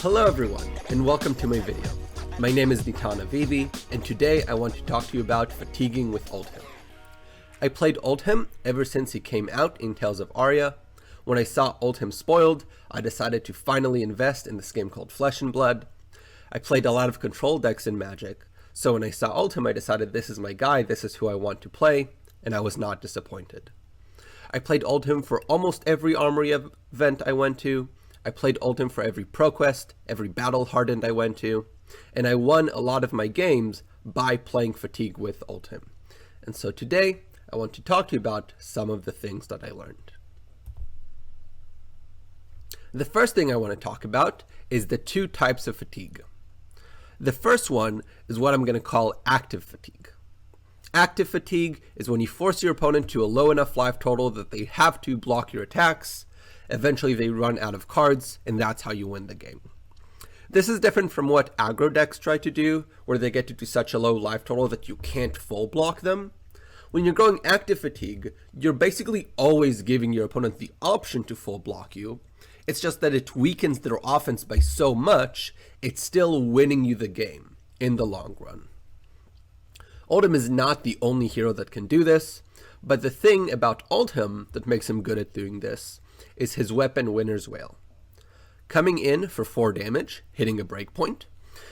Hello everyone, and welcome to my video. My name is Nitan Avivi, and today I want to talk to you about fatiguing with Oldhim. I played Oldhim ever since he came out in Tales of Aria. When I saw Oldhim spoiled, I decided to finally invest in this game called Flesh and Blood. I played a lot of control decks in Magic, so when I saw Oldhim I decided this is my guy, this is who I want to play, and I was not disappointed. I played Oldhim for almost every Armory event I went to. I played Oldhim for every ProQuest, every Battle Hardened I went to, and I won a lot of my games by playing Fatigue with Oldhim. And so today, I want to talk to you about some of the things that I learned. The first thing I want to talk about is the two types of fatigue. The first one is what I'm going to call active fatigue. Active fatigue is when you force your opponent to a low enough life total that they have to block your attacks. Eventually they run out of cards, and that's how you win the game. This is different from what aggro decks try to do, where they get to such a low life total that you can't full block them. When you're going active fatigue, you're basically always giving your opponent the option to full block you. It's just that it weakens their offense by so much, it's still winning you the game in the long run. Oldhim is not the only hero that can do this, but the thing about Oldhim that makes him good at doing this is his weapon Winner's Wail. Coming in for 4 damage, hitting a breakpoint,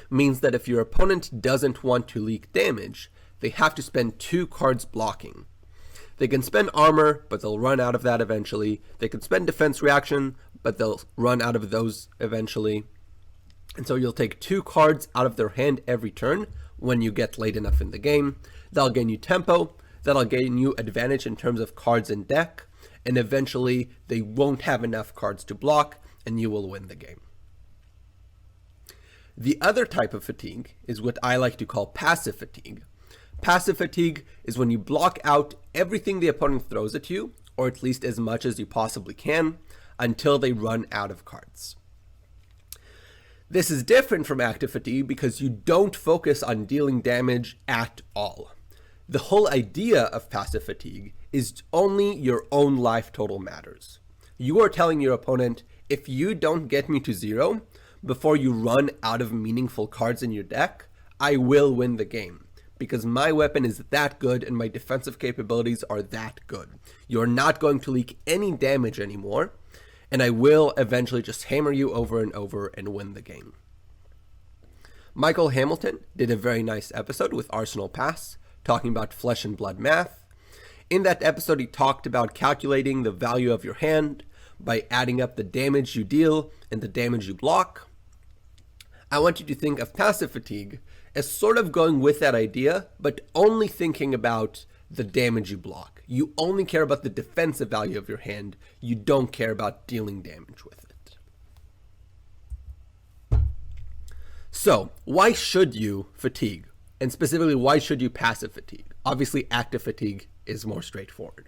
means that if your opponent doesn't want to leak damage, they have to spend 2 cards blocking. They can spend armor, but they'll run out of that eventually. They can spend defense reaction, but they'll run out of those eventually. And so you'll take 2 cards out of their hand every turn when you get late enough in the game. That'll gain you tempo, that'll gain you advantage in terms of cards in deck, and eventually they won't have enough cards to block, and you will win the game. The other type of fatigue is what I like to call passive fatigue. Passive fatigue is when you block out everything the opponent throws at you, or at least as much as you possibly can, until they run out of cards. This is different from active fatigue because you don't focus on dealing damage at all. The whole idea of passive fatigue is only your own life total matters. You are telling your opponent, if you don't get me to 0 before you run out of meaningful cards in your deck, I will win the game, because my weapon is that good and my defensive capabilities are that good. You're not going to leak any damage anymore, and I will eventually just hammer you over and over and win the game. Michael Hamilton did a very nice episode with Arsenal Pass, talking about Flesh and Blood math. In that episode, he talked about calculating the value of your hand by adding up the damage you deal and the damage you block. I want you to think of passive fatigue as sort of going with that idea, but only thinking about the damage you block. You only care about the defensive value of your hand. You don't care about dealing damage with it. So, why should you fatigue? And specifically, why should you passive fatigue? Obviously, active fatigue is more straightforward.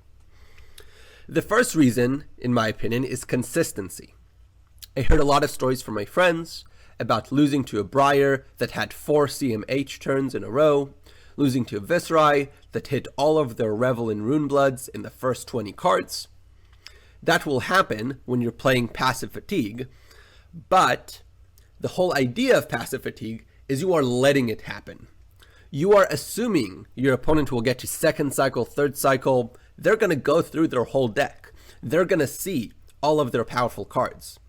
The first reason, in my opinion, is consistency. I heard a lot of stories from my friends about losing to a Briar that had 4 CMH turns in a row, losing to a Viserai that hit all of their Revel in Runebloods in the first 20 cards. That will happen when you're playing passive fatigue, but the whole idea of passive fatigue is you are letting it happen. You are assuming your opponent will get to 2nd cycle, 3rd cycle. They're going to go through their whole deck. They're going to see all of their powerful cards.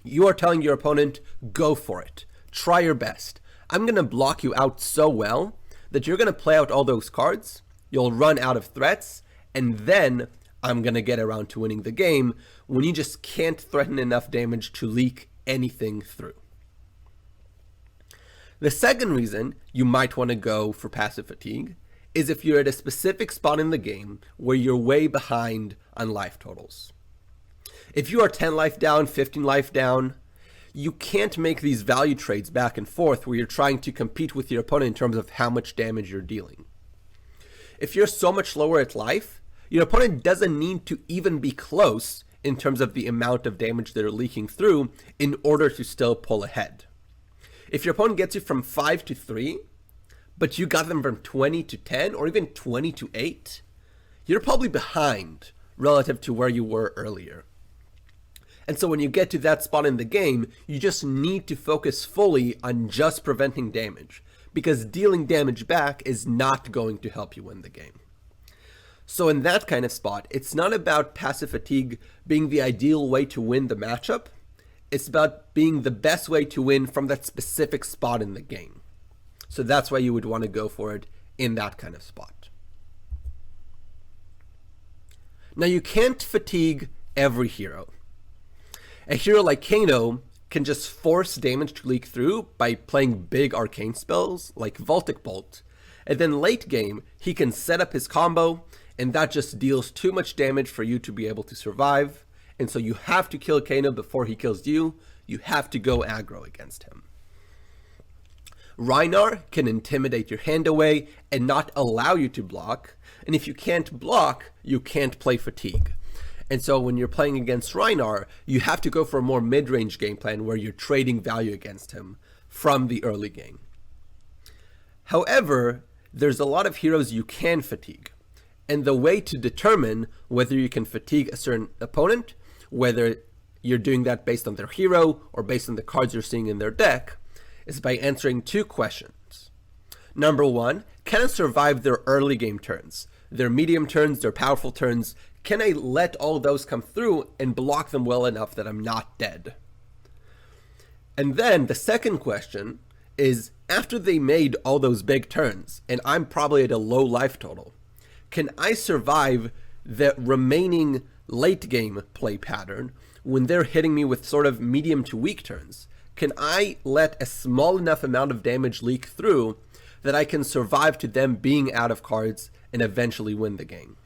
You are telling your opponent, go for it. Try your best. I'm going to block you out so well that you're going to play out all those cards. You'll run out of threats, and then I'm going to get around to winning the game when you just can't threaten enough damage to leak anything through. The second reason you might want to go for passive fatigue is if you're at a specific spot in the game where you're way behind on life totals. If you are 10 life down, 15 life down, you can't make these value trades back and forth where you're trying to compete with your opponent in terms of how much damage you're dealing. If you're so much lower at life, your opponent doesn't need to even be close in terms of the amount of damage they're leaking through in order to still pull ahead. If your opponent gets you from 5 to 3, but you got them from 20 to 10 or even 20 to 8, you're probably behind relative to where you were earlier. And so when you get to that spot in the game, you just need to focus fully on just preventing damage, because dealing damage back is not going to help you win the game. So in that kind of spot, it's not about passive fatigue being the ideal way to win the matchup. It's about being the best way to win from that specific spot in the game. So that's why you would want to go for it in that kind of spot. Now you can't fatigue every hero. A hero like Kano can just force damage to leak through by playing big arcane spells like Voltic Bolt, and then late game he can set up his combo, and that just deals too much damage for you to be able to survive, and so you have to kill Kano before he kills you. You have to go aggro against him. Rhinar can intimidate your hand away and not allow you to block, and if you can't block, you can't play fatigue. And so when you're playing against Rhinar, you have to go for a more mid-range game plan where you're trading value against him from the early game. However, there's a lot of heroes you can fatigue. And the way to determine whether you can fatigue a certain opponent, whether you're doing that based on their hero or based on the cards you're seeing in their deck, is by answering two questions. Number one, can I survive their early game turns? Their medium turns, their powerful turns, can I let all those come through and block them well enough that I'm not dead? And then the second question is, after they made all those big turns, and I'm probably at a low life total, can I survive the remaining late game play pattern when they're hitting me with sort of medium to weak turns? Can I let a small enough amount of damage leak through that I can survive to them being out of cards and eventually win the game?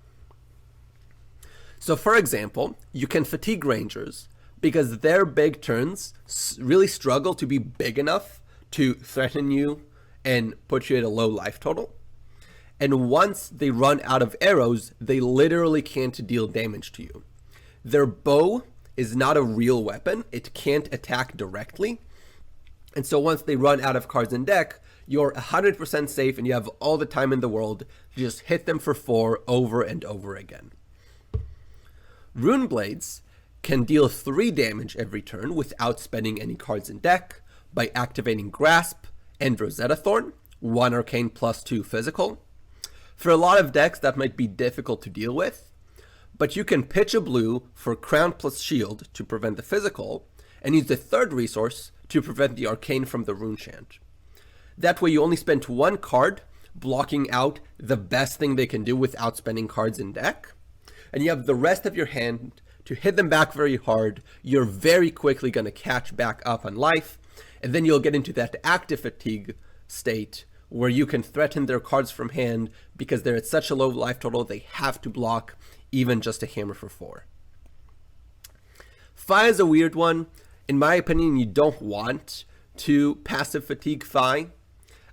So for example, you can fatigue Rangers because their big turns really struggle to be big enough to threaten you and put you at a low life total. And once they run out of arrows, they literally can't deal damage to you. Their bow is not a real weapon. It can't attack directly. And so once they run out of cards in deck, you're 100% safe and you have all the time in the world to just hit them for 4 over and over again. Rune Blades can deal 3 damage every turn without spending any cards in deck by activating Grasp and Rosetta Thorn, 1 arcane plus 2 physical. For a lot of decks that might be difficult to deal with, but you can pitch a blue for Crown plus Shield to prevent the physical, and use the third resource to prevent the arcane from the rune chant. That way you only spend 1 card blocking out the best thing they can do without spending cards in deck, and you have the rest of your hand to hit them back very hard. You're very quickly going to catch back up on life, and then you'll get into that active fatigue state where you can threaten their cards from hand because they're at such a low life total they have to block even just a hammer for 4. Fi is a weird one. In my opinion, you don't want to passive fatigue Fi.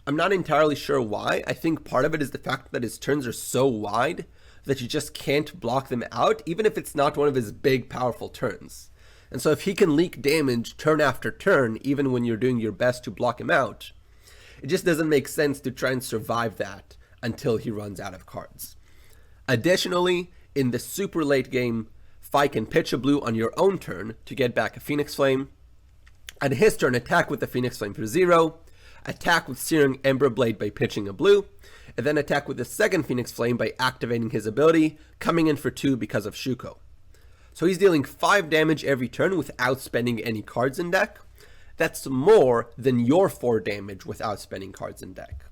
I'm not entirely sure why. I think part of it is the fact that his turns are so wide that you just can't block them out, even if it's not one of his big, powerful turns. And so if he can leak damage turn after turn, even when you're doing your best to block him out, it just doesn't make sense to try and survive that until he runs out of cards. Additionally, in the super late game, Fi can pitch a blue on your own turn to get back a Phoenix Flame. On his turn, attack with the Phoenix Flame for 0, attack with Searing Ember Blade by pitching a blue, and then attack with the second Phoenix Flame by activating his ability, coming in for 2 because of Shuko. So he's dealing 5 damage every turn without spending any cards in deck. That's more than your 4 damage without spending cards in deck.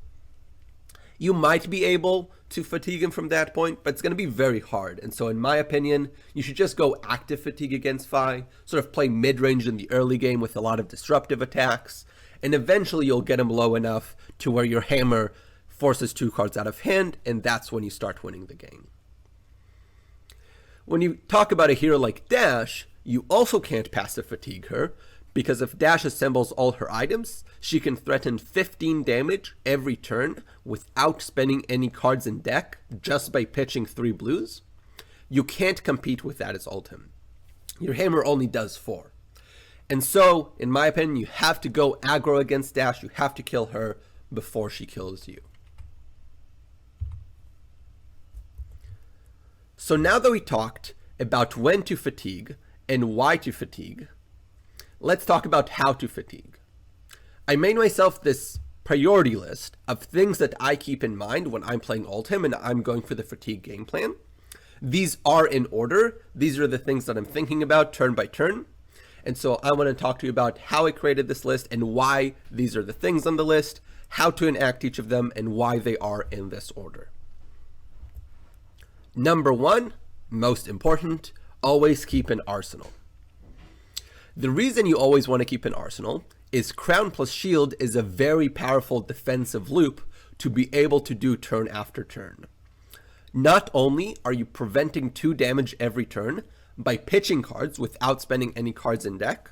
You might be able to fatigue him from that point, but it's going to be very hard. And so in my opinion, you should just go active fatigue against Fi, sort of play mid-range in the early game with a lot of disruptive attacks, and eventually you'll get him low enough to where your hammer forces 2 cards out of hand, and that's when you start winning the game. When you talk about a hero like Dash, you also can't passive fatigue her, because if Dash assembles all her items, she can threaten 15 damage every turn without spending any cards in deck, just by pitching 3 blues. You can't compete with that as Oldhim. Your hammer only does 4. And so, in my opinion, you have to go aggro against Dash, you have to kill her before she kills you. So now that we talked about when to fatigue and why to fatigue, let's talk about how to fatigue. I made myself this priority list of things that I keep in mind when I'm playing Oldhim and I'm going for the fatigue game plan. These are in order. These are the things that I'm thinking about turn by turn. And so I want to talk to you about how I created this list and why these are the things on the list, how to enact each of them, and why they are in this order. Number one, most important, always keep an arsenal. The reason you always want to keep an arsenal is Crown plus Shield is a very powerful defensive loop to be able to do turn after turn. Not only are you preventing 2 damage every turn by pitching cards without spending any cards in deck,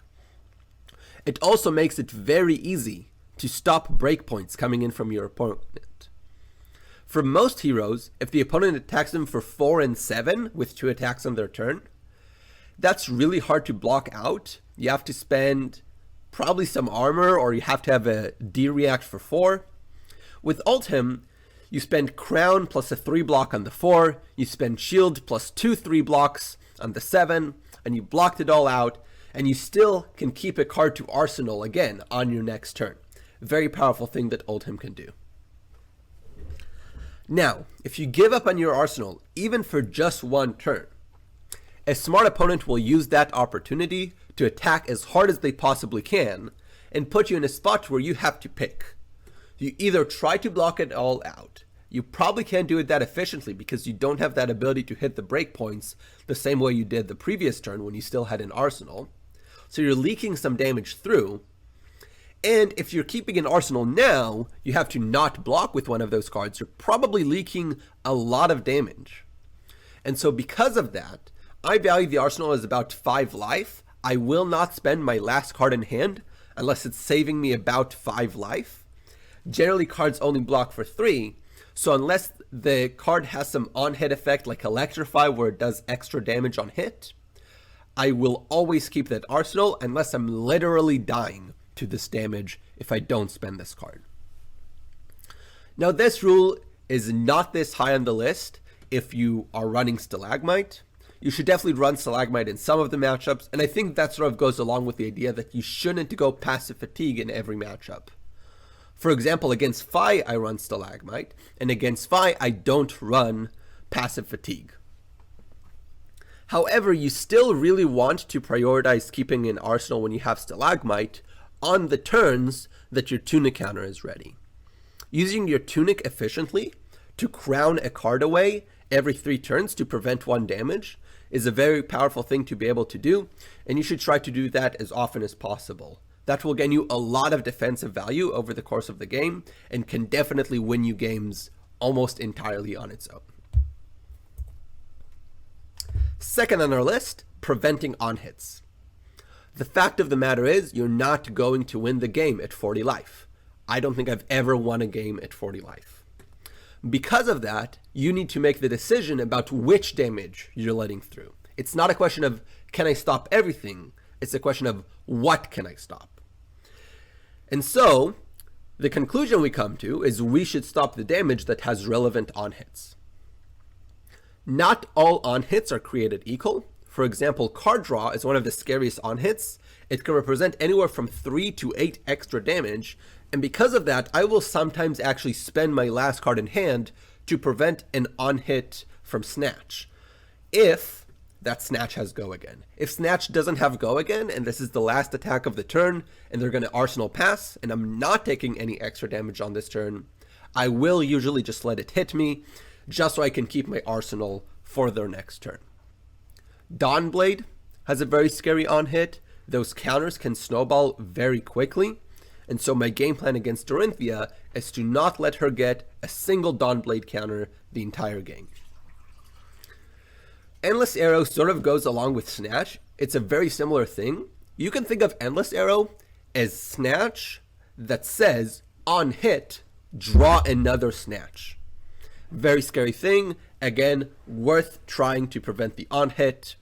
it also makes it very easy to stop breakpoints coming in from your opponent. For most heroes, if the opponent attacks them for 4 and 7 with 2 attacks on their turn, that's really hard to block out. You have to spend probably some armor, or you have to have a D-react for 4. With Oldhim, you spend Crown plus a 3 block on the 4, you spend Shield plus 2 3 blocks on the 7, and you blocked it all out, and you still can keep a card to arsenal again on your next turn. Very powerful thing that Oldhim can do. Now, if you give up on your arsenal, even for just 1 turn, a smart opponent will use that opportunity to attack as hard as they possibly can and put you in a spot where you have to pick. You either try to block it all out. You probably can't do it that efficiently because you don't have that ability to hit the breakpoints the same way you did the previous turn when you still had an arsenal. So you're leaking some damage through. And if you're keeping an arsenal now, you have to not block with one of those cards. You're probably leaking a lot of damage. And so because of that, I value the arsenal as about 5 life. I will not spend my last card in hand unless it's saving me about 5 life. Generally, cards only block for 3. So unless the card has some on-hit effect like Electrify where it does extra damage on hit, I will always keep that arsenal unless I'm literally dying to this damage if I don't spend this card. Now this rule is not this high on the list if you are running Stalagmite. You should definitely run Stalagmite in some of the matchups, and I think that sort of goes along with the idea that you shouldn't go passive fatigue in every matchup. For example, against Fi, I run Stalagmite, and against Fi, I don't run passive fatigue. However, you still really want to prioritize keeping an arsenal when you have Stalagmite on the turns that your Tunic counter is ready. Using your Tunic efficiently to crown a card away every 3 turns to prevent 1 damage is a very powerful thing to be able to do, and you should try to do that as often as possible. That will gain you a lot of defensive value over the course of the game and can definitely win you games almost entirely on its own. Second on our list, preventing on-hits. The fact of the matter is you're not going to win the game at 40 life. I don't think I've ever won a game at 40 life. Because of that, you need to make the decision about which damage you're letting through. It's not a question of, can I stop everything? It's a question of, what can I stop? And so, the conclusion we come to is we should stop the damage that has relevant on-hits. Not all on-hits are created equal. For example, card draw is one of the scariest on-hits. It can represent anywhere from 3 to 8 extra damage, and because of that, I will sometimes actually spend my last card in hand to prevent an on-hit from Snatch, if that Snatch has Go Again. If Snatch doesn't have Go Again, and this is the last attack of the turn, and they're going to Arsenal pass, and I'm not taking any extra damage on this turn, I will usually just let it hit me, just so I can keep my Arsenal for their next turn. Dawnblade has a very scary on-hit. Those counters can snowball very quickly, and so my game plan against Dorinthia is to not let her get a single Dawnblade counter the entire game. Endless Arrow sort of goes along with Snatch. It's a very similar thing. You can think of Endless Arrow as Snatch that says, on hit, draw another Snatch. Very scary thing. Again, worth trying to prevent the on hit,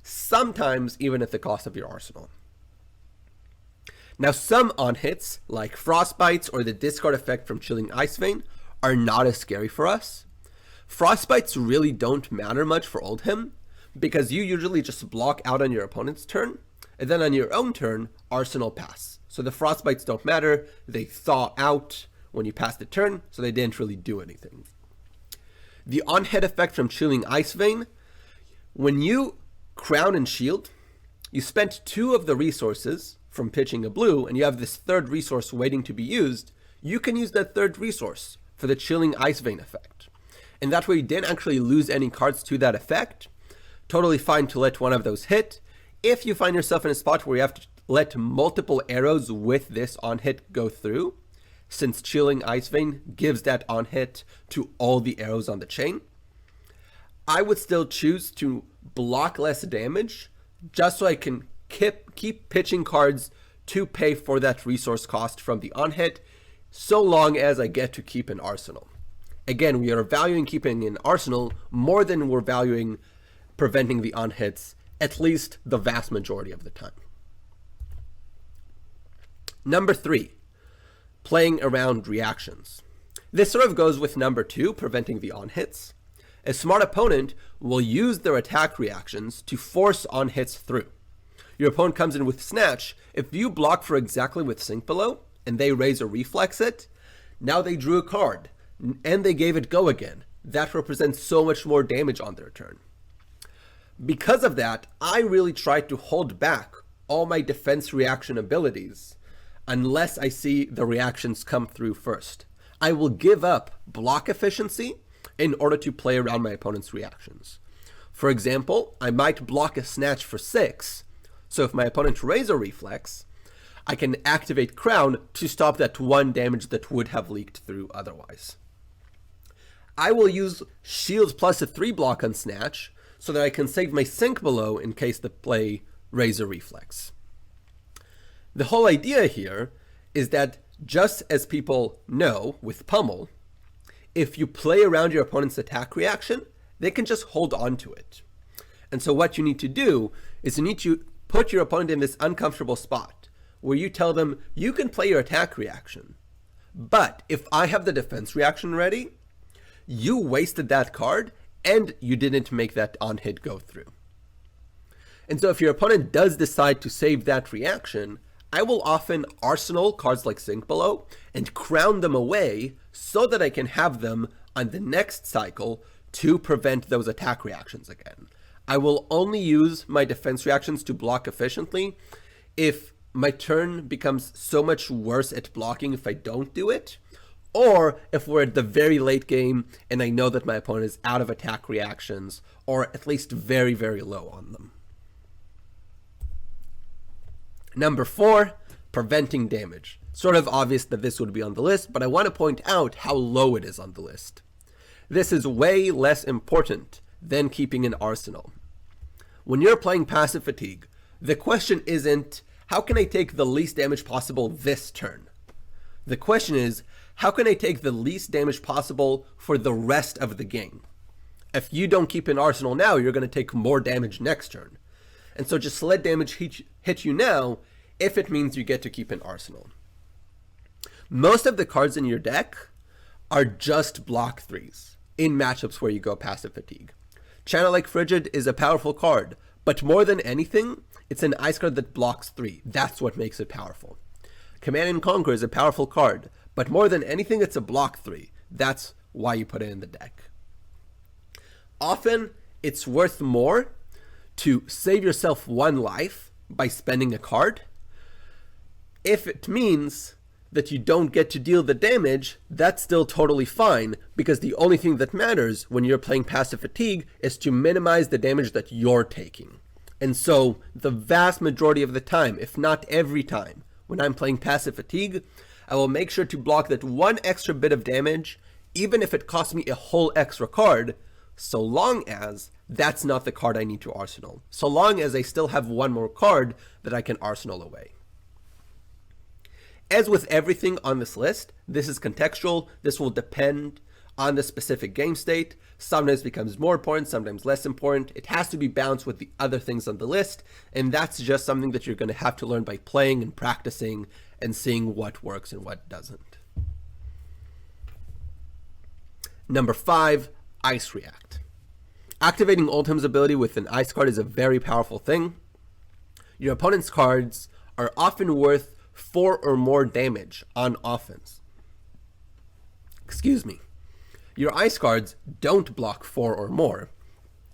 sometimes even at the cost of your arsenal. Now, some on hits, like Frostbites or the discard effect from Chilling Ice Vein, are not as scary for us. Frostbites really don't matter much for Oldhim, because you usually just block out on your opponent's turn, and then on your own turn, Arsenal pass. So the frostbites don't matter, they thaw out when you pass the turn, so they didn't really do anything. The on-hit effect from Chilling Ice Vein, when you crown and shield, you spent 2 of the resources from pitching a blue, and you have this 3rd resource waiting to be used, you can use that 3rd resource for the Chilling Ice Vein effect. And that way you didn't actually lose any cards to that effect. Totally fine to let one of those hit. If you find yourself in a spot where you have to let multiple arrows with this on-hit go through, since Chilling Ice Vein gives that on-hit to all the arrows on the chain, I would still choose to block less damage just so I can keep pitching cards to pay for that resource cost from the on-hit, so long as I get to keep an arsenal. Again, we are valuing keeping an arsenal more than we're valuing preventing the on-hits, at least the vast majority of the time. Number 3, playing around reactions. This sort of goes with number 2, preventing the on-hits. A smart opponent will use their attack reactions to force on-hits through. Your opponent comes in with Snatch. If you block for exactly with Sink Below, and they raise or reflex it, now they drew a card, and they gave it go again. That represents so much more damage on their turn. Because of that, I really try to hold back all my defense reaction abilities unless I see the reactions come through first. I will give up block efficiency in order to play around my opponent's reactions. For example, I might block a Snatch for 6, so if my opponent raises a reflex, I can activate Crown to stop that 1 damage that would have leaked through otherwise. I will use Shields plus a 3 block on Snatch so that I can save my Sink Below in case the play raises a reflex. The whole idea here is that, just as people know with Pummel, if you play around your opponent's attack reaction, they can just hold on to it. And so what you need to do is you need to put your opponent in this uncomfortable spot where you tell them, you can play your attack reaction, but if I have the defense reaction ready, you wasted that card and you didn't make that on-hit go through. And so if your opponent does decide to save that reaction, I will often arsenal cards like Sink Below and crown them away so that I can have them on the next cycle to prevent those attack reactions again. I will only use my defense reactions to block efficiently if my turn becomes so much worse at blocking if I don't do it, or if we're at the very late game and I know that my opponent is out of attack reactions, or at least very, very low on them. Number 4, preventing damage. Sort of obvious that this would be on the list, but I want to point out how low it is on the list. This is way less important than keeping an arsenal. When you're playing Passive Fatigue, the question isn't, how can I take the least damage possible this turn? The question is, how can I take the least damage possible for the rest of the game? If you don't keep an arsenal now, you're going to take more damage next turn. And so just let damage hit you now if it means you get to keep an arsenal. Most of the cards in your deck are just block 3s in matchups where you go Passive Fatigue. Channel Like Frigid is a powerful card, but more than anything, it's an ice card that blocks 3. That's what makes it powerful. Command and Conquer is a powerful card, but more than anything, it's a block 3. That's why you put it in the deck. Often, it's worth more to save yourself 1 life by spending a card. If it means that you don't get to deal the damage, that's still totally fine, because the only thing that matters when you're playing Passive Fatigue is to minimize the damage that you're taking. And so, the vast majority of the time, if not every time, when I'm playing Passive Fatigue, I will make sure to block that 1 extra bit of damage, even if it costs me a whole extra card, so long as that's not the card I need to arsenal. So long as I still have 1 more card that I can arsenal away. As with everything on this list, this is contextual. This will depend on the specific game state. Sometimes it becomes more important, sometimes less important. It has to be balanced with the other things on the list, and that's just something that you're going to have to learn by playing and practicing and seeing what works and what doesn't. Number 5, Ice React. Activating Oldhim's ability with an ice card is a very powerful thing. Your opponent's cards are often worth 4 or more damage on offense. Excuse me. Your ice cards don't block 4 or more,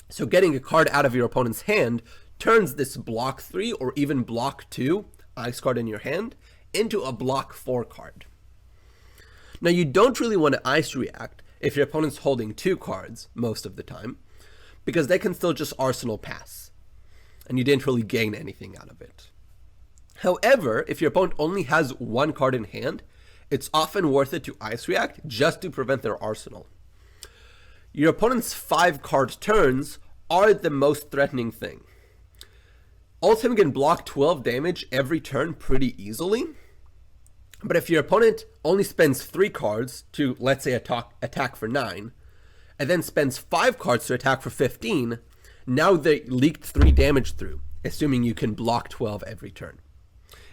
so getting a card out of your opponent's hand turns this block 3 or even block 2 ice card in your hand into a block 4 card. Now you don't really want to ice react if your opponent's holding 2 cards most of the time, because they can still just arsenal pass, and you didn't really gain anything out of it. However, if your opponent only has 1 card in hand, it's often worth it to ice react just to prevent their arsenal. Your opponent's 5 card turns are the most threatening thing. Oldhim can block 12 damage every turn pretty easily, but if your opponent only spends 3 cards to, let's say, attack for 9, and then spends 5 cards to attack for 15, now they leaked 3 damage through, assuming you can block 12 every turn.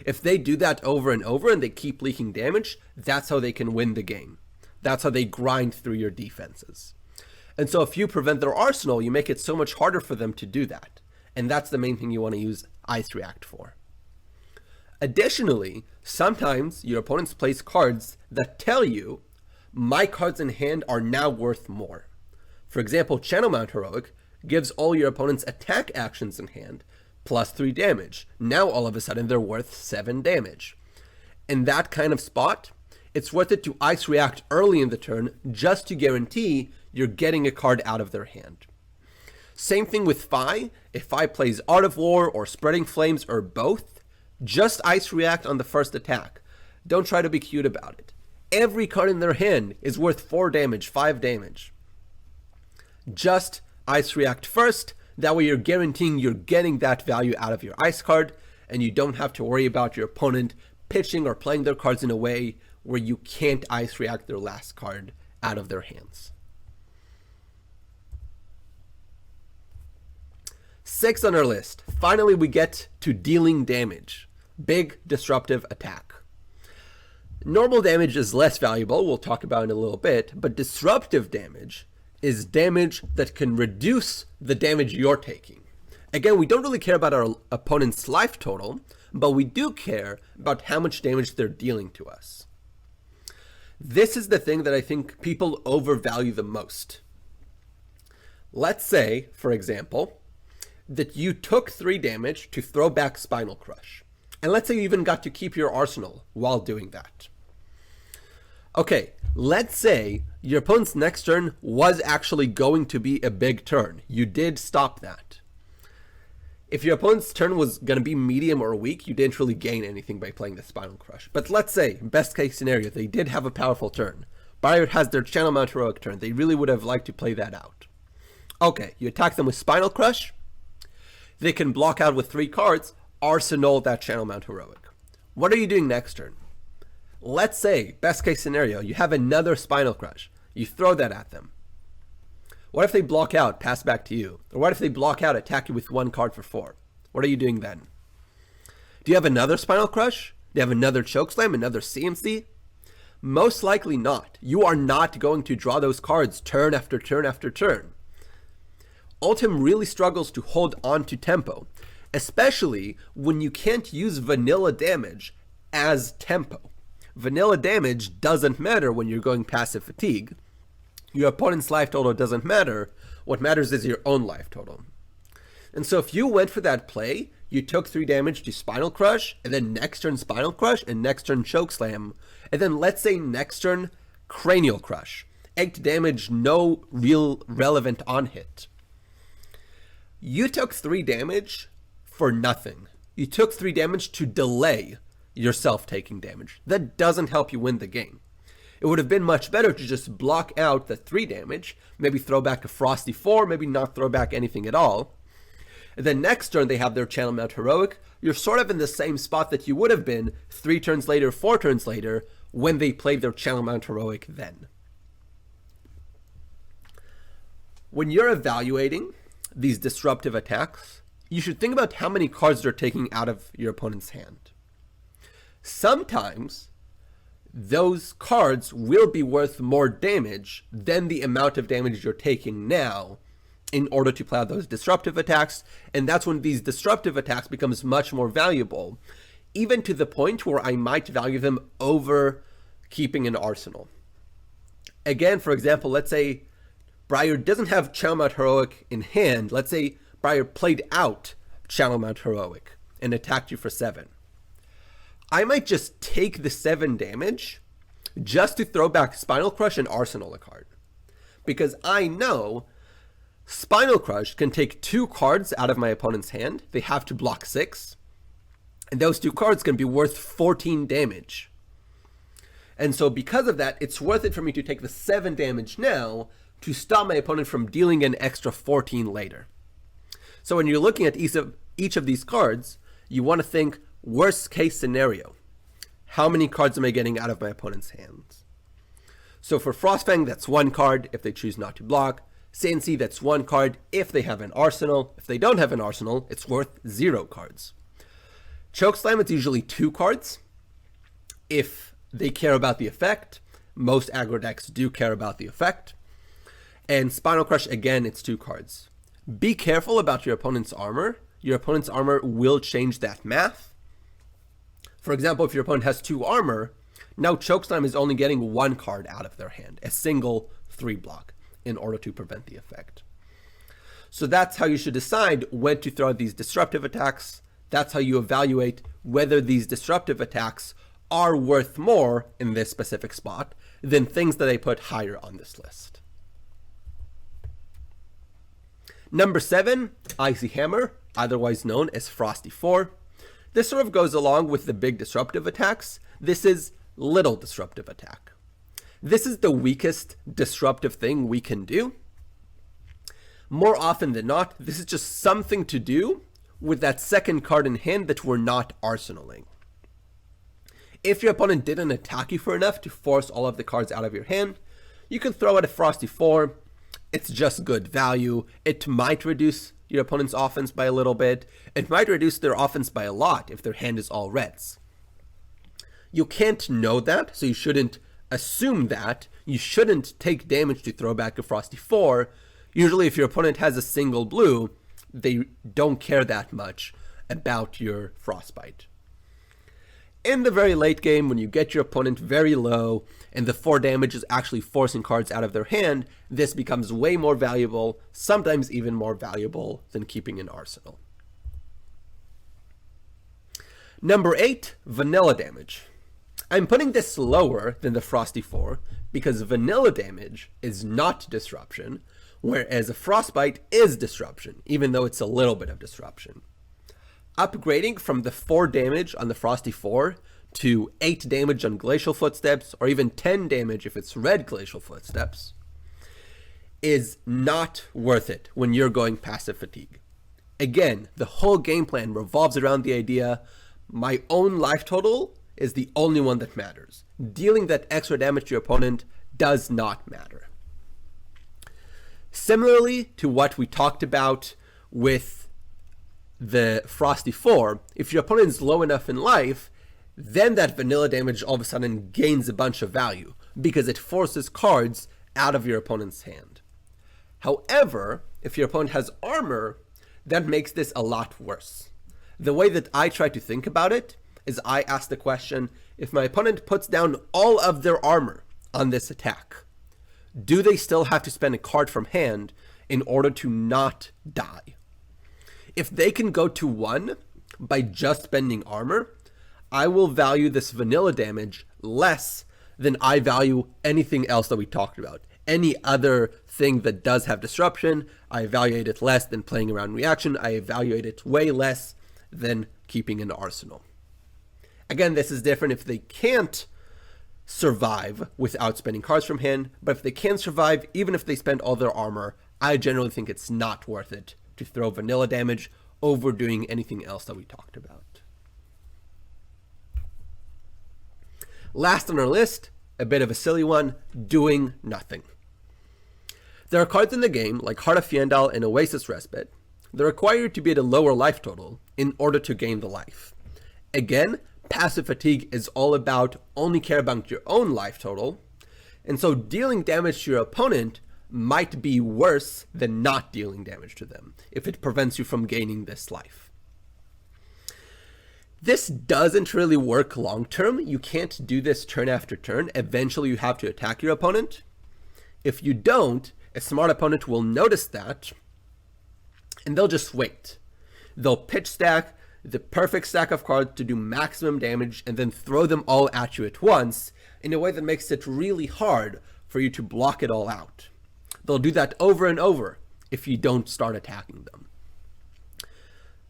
If they do that over and over and they keep leaking damage, that's how they can win the game. That's how they grind through your defenses. And so if you prevent their arsenal, you make it so much harder for them to do that. And that's the main thing you want to use Ice React for. Additionally, sometimes your opponents place cards that tell you, my cards in hand are now worth more. For example, Channel Mount Heroic gives all your opponent's attack actions in hand plus 3 damage. Now all of a sudden they're worth 7 damage. In that kind of spot, it's worth it to Ice React early in the turn just to guarantee you're getting a card out of their hand. Same thing with Fi. If Fi plays Art of War or Spreading Flames or both, just Ice React on the first attack. Don't try to be cute about it. Every card in their hand is worth 4 damage, 5 damage. Just Ice React first, that way you're guaranteeing you're getting that value out of your ice card, and you don't have to worry about your opponent pitching or playing their cards in a way where you can't Ice React their last card out of their hands. 6 on our list. Finally, we get to dealing damage. Big disruptive attack. Normal damage is less valuable, we'll talk about in a little bit, but disruptive damage is damage that can reduce the damage you're taking. Again, we don't really care about our opponent's life total, but we do care about how much damage they're dealing to us. This is the thing that I think people overvalue the most. Let's say, for example, that you took 3 damage to throw back Spinal Crush. And let's say you even got to keep your arsenal while doing that. Okay, let's say your opponent's next turn was actually going to be a big turn. You did stop that. If your opponent's turn was going to be medium or weak, you didn't really gain anything by playing the Spinal Crush. But let's say, best case scenario, they did have a powerful turn. Barrier has their Channel Mount Heroic turn. They really would have liked to play that out. Okay, you attack them with Spinal Crush. They can block out with 3 cards, arsenal that Channel Mount Heroic. What are you doing next turn? Let's say, best case scenario, you have another Spinal Crush. You throw that at them. What if they block out, pass back to you? Or what if they block out, attack you with 1 card for 4? What are you doing then? Do you have another Spinal Crush? Do you have another Chokeslam, another CMC? Most likely not. You are not going to draw those cards turn after turn after turn. Oldhim really struggles to hold on to tempo, especially when you can't use vanilla damage as tempo. Vanilla damage doesn't matter when you're going passive fatigue. Your opponent's life total doesn't matter. What matters is your own life total. And so if you went for that play, you took 3 damage to Spinal Crush, and then next turn Spinal Crush, and next turn Chokeslam, and then let's say next turn Cranial Crush. 8 damage, no real relevant on hit. You took 3 damage for nothing. You took 3 damage to delay yourself taking damage. That doesn't help you win the game. It would have been much better to just block out the 3 damage, maybe throw back a Frosty 4, maybe not throw back anything at all. And then next turn they have their Channel Mount Heroic. You're sort of in the same spot that you would have been 3 turns later, 4 turns later, when they played their Channel Mount Heroic then. When you're evaluating these disruptive attacks, you should think about how many cards they're taking out of your opponent's hand. Sometimes those cards will be worth more damage than the amount of damage you're taking now, in order to play out those disruptive attacks, and that's when these disruptive attacks becomes much more valuable, even to the point where I might value them over keeping an arsenal. Again, for example, let's say Briar doesn't have Channel Mount Heroic in hand. Let's say Briar played out Channel Mount Heroic and attacked you for 7. I might just take the 7 damage just to throw back Spinal Crush and Arsenal a card. Because I know Spinal Crush can take 2 cards out of my opponent's hand. They have to block 6. And those 2 cards can be worth 14 damage. And so because of that, it's worth it for me to take the 7 damage now to stop my opponent from dealing an extra 14 later. So when you're looking at each of these cards, you want to think worst case scenario. How many cards am I getting out of my opponent's hands? So for Frostfang, that's 1 card if they choose not to block. Sandsea, that's 1 card if they have an arsenal. If they don't have an arsenal, it's worth 0 cards. Chokeslam, it's usually 2 cards if they care about the effect. Most aggro decks do care about the effect. And Spinal Crush, again, it's 2 cards. Be careful about your opponent's armor. Your opponent's armor will change that math. For example, if your opponent has 2 armor, now Chokeslam is only getting 1 card out of their hand, a single 3 block, in order to prevent the effect. So that's how you should decide when to throw these disruptive attacks. That's how you evaluate whether these disruptive attacks are worth more in this specific spot than things that I put higher on this list. Number 7, Icy Hammer, otherwise known as Frosty 4. This sort of goes along with the big disruptive attacks. This is little disruptive attack. This is the weakest disruptive thing we can do. More often than not, this is just something to do with that second card in hand that we're not arsenaling. If your opponent didn't attack you for enough to force all of the cards out of your hand, you can throw out a Frosty 4. It's just good value. It might reduce your opponent's offense by a little bit. It might reduce their offense by a lot if their hand is all reds. You can't know that, so you shouldn't assume that. You shouldn't take damage to throw back a Frosty 4. Usually if your opponent has a single blue, they don't care that much about your Frostbite. In the very late game, when you get your opponent very low and the 4 damage is actually forcing cards out of their hand, this becomes way more valuable, sometimes even more valuable than keeping an arsenal. Number 8, Vanilla Damage. I'm putting this lower than the Frosty 4 because Vanilla Damage is not disruption, whereas a Frostbite is disruption, even though it's a little bit of disruption. Upgrading from the 4 damage on the Frosty 4 to 8 damage on Glacial Footsteps, or even 10 damage if it's red Glacial Footsteps, is not worth it when you're going passive fatigue. Again, the whole game plan revolves around the idea, my own life total is the only one that matters. Dealing that extra damage to your opponent does not matter. Similarly to what we talked about with the Frosty 4, if your opponent is low enough in life, then that vanilla damage all of a sudden gains a bunch of value because it forces cards out of your opponent's hand. However, if your opponent has armor, that makes this a lot worse. The way that I try to think about it is I ask the question, if my opponent puts down all of their armor on this attack, do they still have to spend a card from hand in order to not die? If they can go to 1 by just spending armor, I will value this vanilla damage less than I value anything else that we talked about. Any other thing that does have disruption, I evaluate it less than playing around reaction. I evaluate it way less than keeping an arsenal. Again, this is different if they can't survive without spending cards from hand, but if they can survive, even if they spend all their armor, I generally think it's not worth it to throw vanilla damage over doing anything else that we talked about. Last on our list, a bit of a silly one, doing nothing. There are cards in the game, like Heart of Fiendal and Oasis Respite, that require you to be at a lower life total in order to gain the life. Again, passive fatigue is all about only care about your own life total, and so dealing damage to your opponent might be worse than not dealing damage to them if it prevents you from gaining this life. This doesn't really work long term. You can't do this turn after turn. Eventually you have to attack your opponent. If you don't, a smart opponent will notice that and they'll just wait. They'll pitch stack the perfect stack of cards to do maximum damage and then throw them all at you at once in a way that makes it really hard for you to block it all out. They'll do that over and over if you don't start attacking them.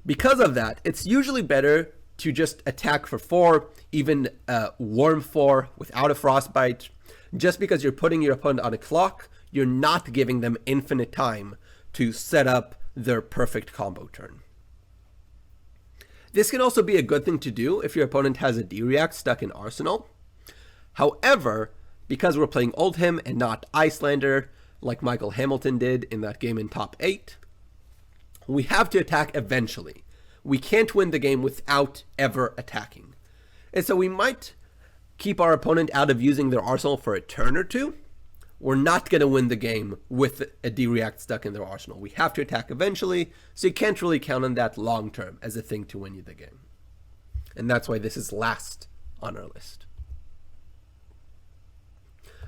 Because of that, it's usually better to just attack for 4, even warm 4 without a frostbite. Just because you're putting your opponent on a clock, you're not giving them infinite time to set up their perfect combo turn. This can also be a good thing to do if your opponent has a D-React stuck in Arsenal. However, because we're playing Oldhim and not Icelander, like Michael Hamilton did in that game in top 8, we have to attack eventually. We can't win the game without ever attacking. And so we might keep our opponent out of using their arsenal for a turn or two. We're not going to win the game with a D-React stuck in their arsenal. We have to attack eventually, so you can't really count on that long term as a thing to win you the game. And that's why this is last on our list.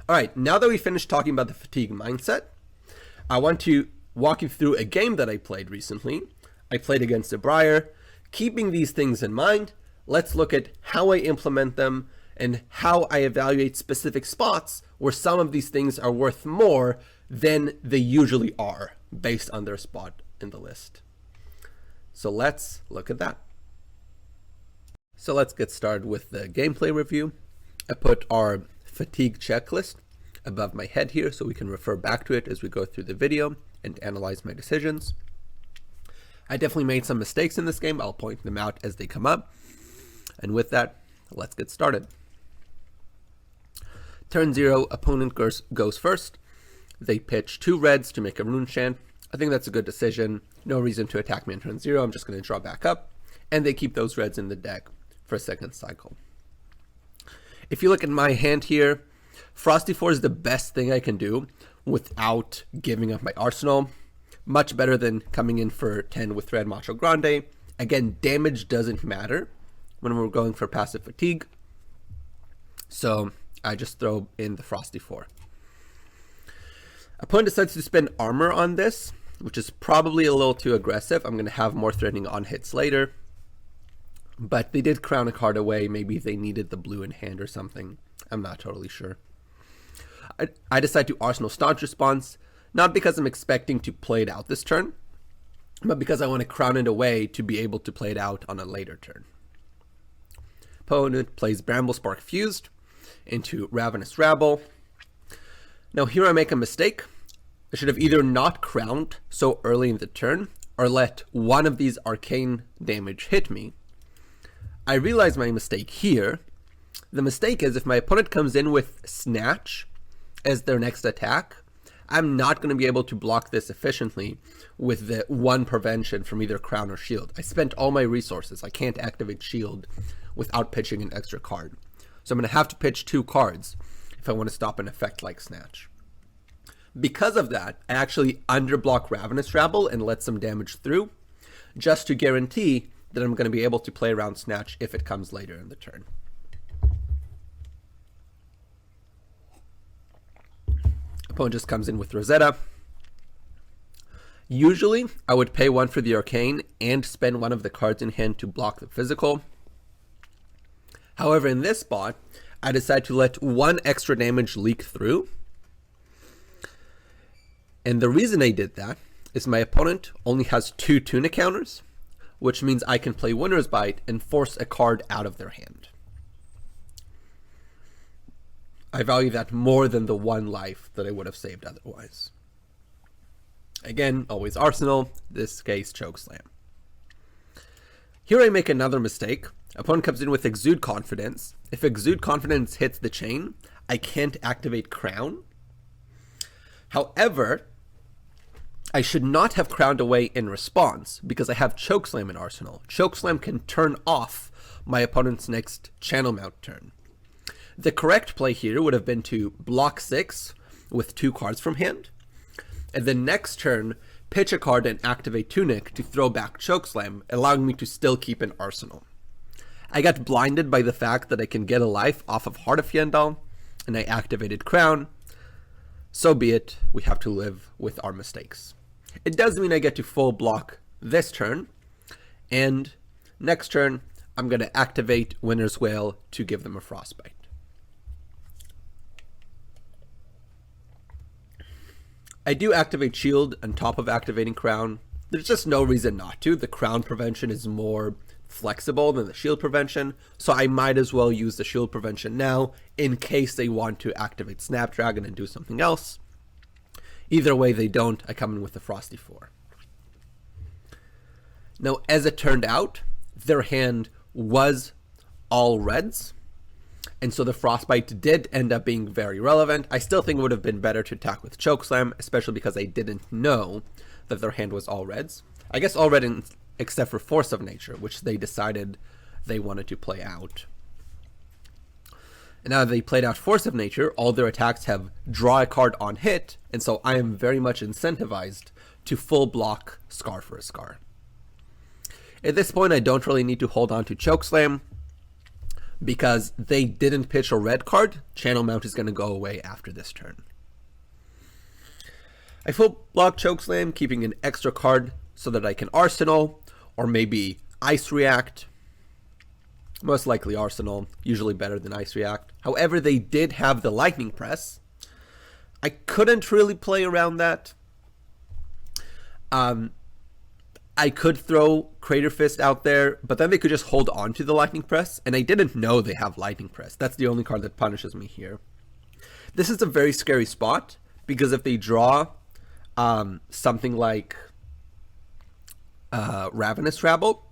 Alright, now that we finished talking about the fatigue mindset, I want to walk you through a game that I played recently. I played against a Briar. Keeping these things in mind, let's look at how I implement them and how I evaluate specific spots where some of these things are worth more than they usually are based on their spot in the list. So let's look at that. So let's get started with the gameplay review. I put our fatigue checklist above my head here so we can refer back to it as we go through the video and analyze my decisions. I definitely made some mistakes in this game. I'll point them out as they come up. And with that, let's get started. Turn 0, opponent goes first. They pitch 2 reds to make a rune chant. I think that's a good decision. No reason to attack me on turn 0. I'm just going to draw back up. And they keep those reds in the deck for a second cycle. If you look at my hand here, Frosty 4 is the best thing I can do without giving up my arsenal. Much better than coming in for 10 with Red Macho Grande. Again, damage doesn't matter when we're going for passive fatigue. So I just throw in the Frosty 4. Opponent decides to spend armor on this, which is probably a little too aggressive. I'm going to have more threatening on hits later. But they did crown a card away. Maybe they needed the blue in hand or something. I'm not totally sure. I decide to Arsenal Staunch Response. Not because I'm expecting to play it out this turn, but because I want to crown it away to be able to play it out on a later turn. Opponent plays Bramble Spark Fused into Ravenous Rabble. Now here I make a mistake. I should have either not crowned so early in the turn or let one of these arcane damage hit me. I realize my mistake here. The mistake is if my opponent comes in with Snatch as their next attack, I'm not going to be able to block this efficiently with the one prevention from either Crown or Shield. I spent all my resources. I can't activate Shield without pitching an extra card. So I'm going to have to pitch 2 cards if I want to stop an effect like Snatch. Because of that, I actually underblock Ravenous Rabble and let some damage through, just to guarantee that I'm going to be able to play around Snatch if it comes later in the turn. Opponent just comes in with Rosetta. Usually, I would pay 1 for the Arcane and spend 1 of the cards in hand to block the physical. However, in this spot, I decide to let 1 extra damage leak through. And the reason I did that is my opponent only has 2 Tuna counters, which means I can play Winter's Bite and force a card out of their hand. I value that more than the 1 life that I would have saved otherwise. Again, always Arsenal, this case Chokeslam. Here I make another mistake. Opponent comes in with Exude Confidence. If Exude Confidence hits the chain, I can't activate Crown. However, I should not have crowned away in response because I have Chokeslam in Arsenal. Chokeslam can turn off my opponent's next Channel Mount turn. The correct play here would have been to block 6 with 2 cards from hand, and then next turn pitch a card and activate Tunic to throw back Chokeslam, allowing me to still keep an arsenal. I got blinded by the fact that I can get a life off of Heart of Yendal, and I activated Crown. So be it, we have to live with our mistakes. It does mean I get to full block this turn, and next turn I'm going to activate Winter's Wail to give them a Frostbite. I do activate Shield on top of activating Crown. There's just no reason not to. The Crown prevention is more flexible than the Shield prevention, so I might as well use the Shield prevention now in case they want to activate Snapdragon and do something else. Either way they don't, I come in with the Frosty 4. Now, as it turned out, their hand was all reds, and so the Frostbite did end up being very relevant. I still think it would have been better to attack with Chokeslam, especially because I didn't know that their hand was all reds. I guess all red except for Force of Nature, which they decided they wanted to play out. And now that they played out Force of Nature, all their attacks have draw a card on hit, and so I am very much incentivized to full block Scar for a Scar. At this point, I don't really need to hold on to Chokeslam, because they didn't pitch a red card. Channel Mount is going to go away after this turn. I full block Chokeslam, keeping an extra card so that I can Arsenal, or maybe Ice React. Most likely Arsenal, usually better than Ice React. However, they did have the Lightning Press. I couldn't really play around that. I could throw Crater Fist out there, but then they could just hold on to the Lightning Press, and I didn't know they have Lightning Press. That's the only card that punishes me here. This is a very scary spot, because if they draw something like Ravenous Rabble,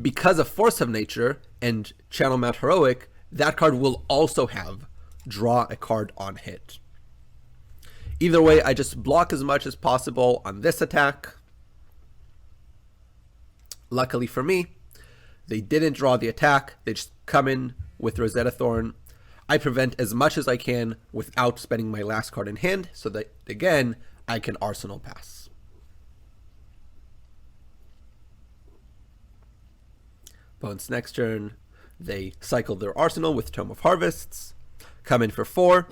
because of Force of Nature and Channel Mount Heroic, that card will also have draw a card on hit. Either way, I just block as much as possible on this attack. Luckily for me, they didn't draw the attack. They just come in with Rosetta Thorn. I prevent as much as I can without spending my last card in hand, so that, again, I can Arsenal pass. Opponent's next turn, they cycle their Arsenal with Tome of Harvests, come in for 4.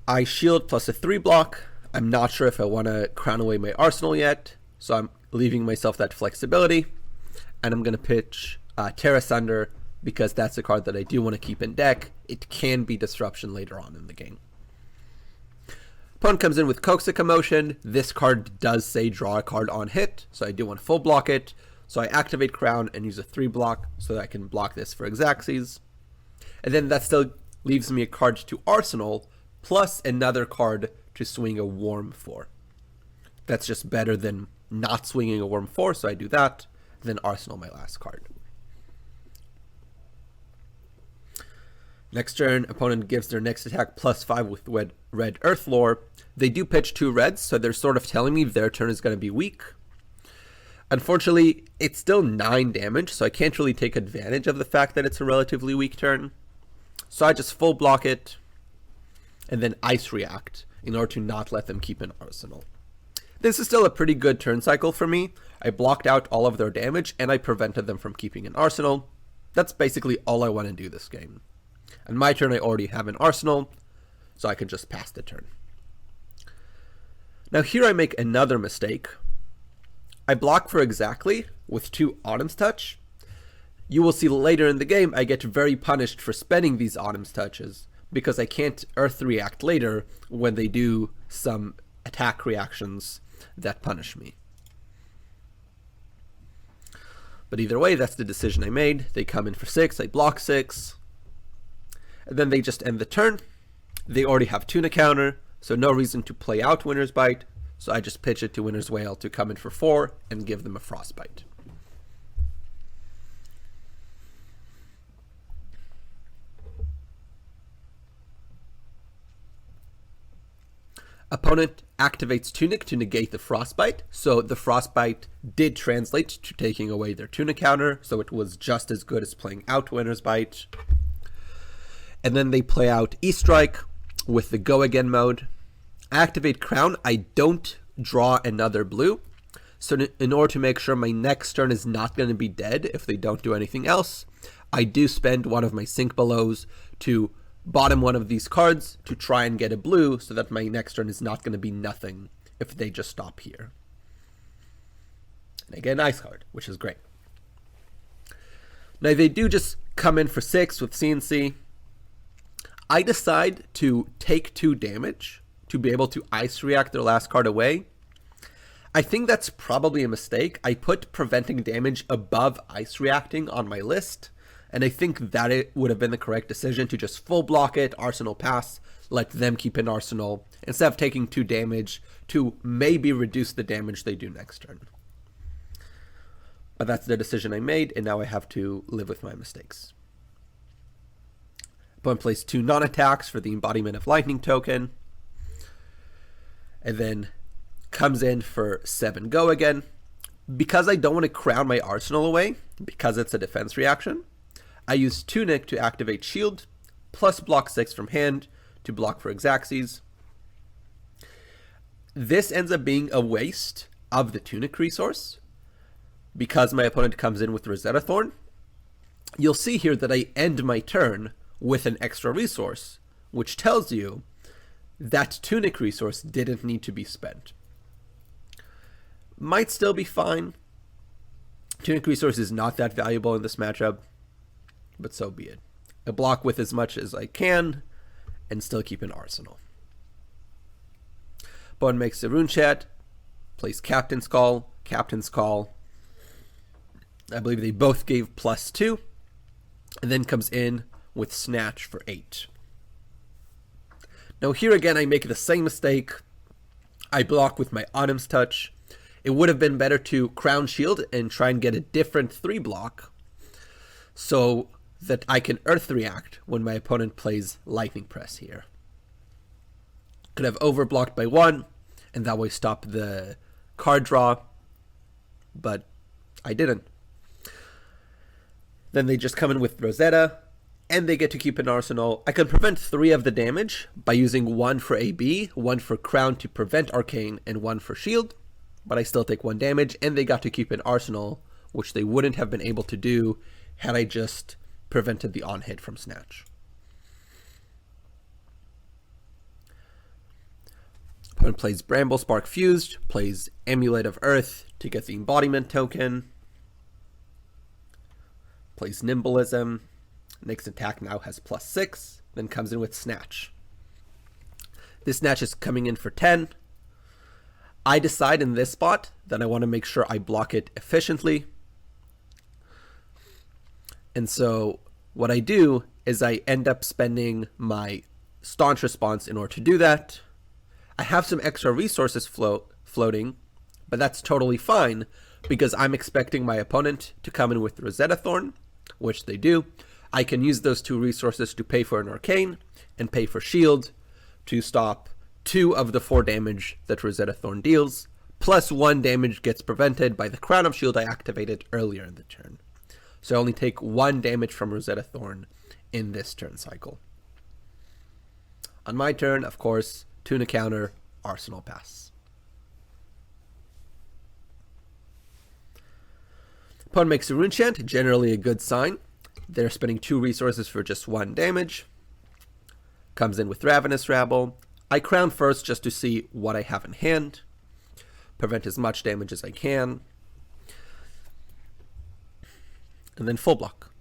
I shield plus a 3 block. I'm not sure if I want to crown away my Arsenal yet, so I'm leaving myself that flexibility. And I'm going to pitch Terra Sunder, because that's a card that I do want to keep in deck. It can be disruption later on in the game. Opponent comes in with Coaxa Commotion. This card does say draw a card on hit, so I do want to full block it. So I activate Crown and use a 3 block so that I can block this for Xaxes. And then that still leaves me a card to Arsenal, plus another card to swing a Worm for. That's just better than not swinging a Worm for, so I do that, then Arsenal my last card. Next turn, opponent gives their next attack +5 with red Earth Lore. They do pitch 2 reds, so they're sort of telling me their turn is going to be weak. Unfortunately, it's still 9 damage, so I can't really take advantage of the fact that it's a relatively weak turn. So I just full block it, and then Ice React, in order to not let them keep an Arsenal. This is still a pretty good turn cycle for me. I blocked out all of their damage, and I prevented them from keeping an Arsenal. That's basically all I want to do this game. On my turn, I already have an Arsenal, so I can just pass the turn. Now here I make another mistake. I block for exactly with 2 Autumn's Touch. You will see later in the game I get very punished for spending these Autumn's Touches, because I can't Earth React later when they do some attack reactions that punish me. But either way, that's the decision I made. They come in for 6, I block 6, and then they just end the turn. They already have Tuna counter, so no reason to play out Winter's Bite, so I just pitch it to Winter's Wail to come in for 4 and give them a Frostbite. Opponent activates Tunic to negate the Frostbite, so the Frostbite did translate to taking away their Tuna counter, so it was just as good as playing out Winter's Bite. And then they play out E-Strike. with the go again mode. I activate Crown. I don't draw another blue. So in order to make sure my next turn is not going to be dead if they don't do anything else, I do spend one of my Sync Belows to bottom one of these cards to try and get a blue so that my next turn is not going to be nothing if they just stop here. And I get an ice card, which is great. Now they do just come in for 6 with CNC. I decide to take 2 damage to be able to ice react their last card away. I think that's probably a mistake. I put preventing damage above ice reacting on my list, and I think that it would have been the correct decision to just full block it, Arsenal pass, let them keep in Arsenal, instead of taking 2 damage to maybe reduce the damage they do next turn. But that's the decision I made, and now I have to live with my mistakes. Opponent plays 2 non-attacks for the Embodiment of Lightning token, and then comes in for 7 go again. Because I don't want to crown my Arsenal away, because it's a defense reaction, I use Tunic to activate Shield, plus block 6 from hand to block for Xaxes. This ends up being a waste of the Tunic resource, because my opponent comes in with Rosetta Thorn. You'll see here that I end my turn with an extra resource, which tells you that Tunic resource didn't need to be spent. Might still be fine. Tunic resource is not that valuable in this matchup, but so be it. I block with as much as I can and still keep an Arsenal. Opponent makes a Rune Chat, plays Captain's Call, I believe they both gave +2, and then comes in with Snatch for 8. Now here again I make the same mistake. I block with my Autumn's Touch. It would have been better to Crown Shield and try and get a different 3 block so that I can Earth React when my opponent plays Lightning Press here. Could have overblocked by 1 and that way stop the card draw, but I didn't. Then they just come in with Rosetta, and they get to keep an Arsenal. I can prevent 3 of the damage by using 1 for AB, 1 for Crown to prevent Arcane, and 1 for Shield, but I still take 1 damage, and they got to keep an Arsenal, which they wouldn't have been able to do had I just prevented the on-hit from Snatch. Opponent plays Bramble Spark Fused, plays Amulet of Earth to get the Embodiment token, plays Nimbleism. Next attack now has +6, then comes in with Snatch. This Snatch is coming in for 10. I decide in this spot that I want to make sure I block it efficiently. And so what I do is I end up spending my Staunch Response in order to do that. I have some extra resources floating, but that's totally fine because I'm expecting my opponent to come in with Rosetta Thorn, which they do. I can use those 2 resources to pay for an Arcane and pay for Shield to stop 2 of the 4 damage that Rosetta Thorn deals, plus 1 damage gets prevented by the Crown of Shield I activated earlier in the turn. So I only take 1 damage from Rosetta Thorn in this turn cycle. On my turn, of course, Tuna counter, Arsenal pass. Opponent makes a Rune Chant, generally a good sign. They're spending 2 resources for just 1 damage. Comes in with Ravenous Rabble. I Crown first just to see what I have in hand. Prevent as much damage as I can. And then full block.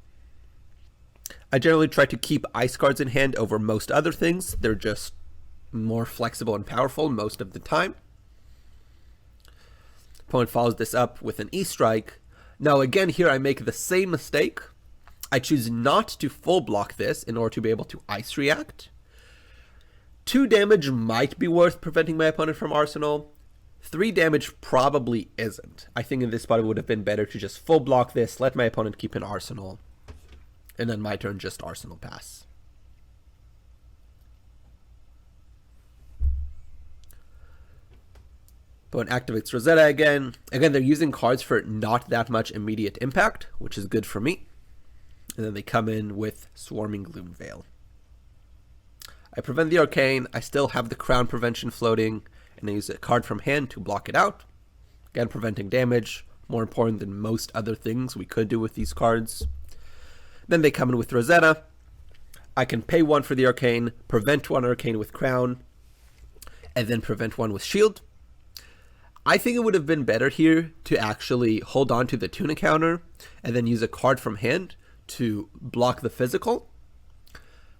I generally try to keep ice cards in hand over most other things. They're just more flexible and powerful most of the time. Opponent follows this up with an E-Strike. Now again here I make the same mistake. I choose not to full block this in order to be able to ice react. 2 damage might be worth preventing my opponent from Arsenal. 3 damage probably isn't. I think in this spot it would have been better to just full block this, let my opponent keep an Arsenal, and then my turn just Arsenal pass. Opponent activates Rosetta again. Again, they're using cards for not that much immediate impact, which is good for me. And then they come in with Swarming Gloom Veil. I prevent the arcane, I still have the crown prevention floating, and I use a card from hand to block it out. Again, preventing damage, more important than most other things we could do with these cards. Then they come in with Rosetta. I can pay 1 for the arcane, prevent 1 arcane with crown, and then prevent 1 with shield. I think it would have been better here to actually hold on to the tuna counter and then use a card from hand to block the physical.